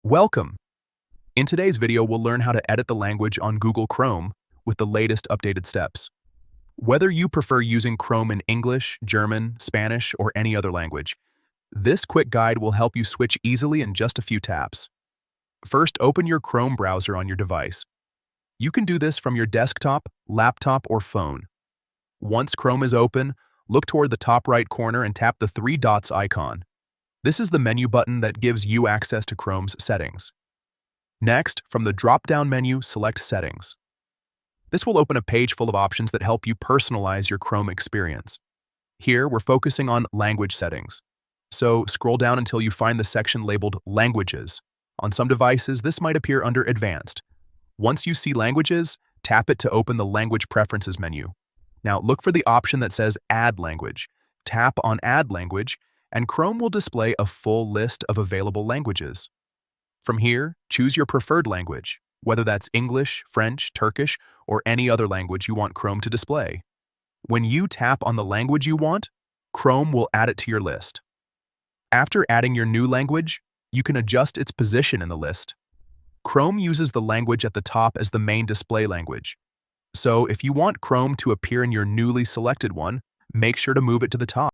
Welcome! In today's video, we'll learn how to edit the language on Google Chrome with the latest updated steps. Whether you prefer using Chrome in English, German, Spanish, or any other language, this quick guide will help you switch easily in just a few taps. First, open your Chrome browser on your device. You can do this from your desktop, laptop, or phone. Once Chrome is open, look toward the top right corner and tap the three dots icon. This is the menu button that gives you access to Chrome's settings. Next, from the drop-down menu, select Settings. This will open a page full of options that help you personalize your Chrome experience. Here, we're focusing on language settings. So, scroll down until you find the section labeled Languages. On some devices, this might appear under Advanced. Once you see Languages, tap it to open the Language Preferences menu. Now, look for the option that says Add Language. Tap on Add Language, and Chrome will display a full list of available languages. From here, choose your preferred language, whether that's English, French, Turkish, or any other language you want Chrome to display. When you tap on the language you want, Chrome will add it to your list. After adding your new language, you can adjust its position in the list. Chrome uses the language at the top as the main display language. So if you want Chrome to appear in your newly selected one, make sure to move it to the top.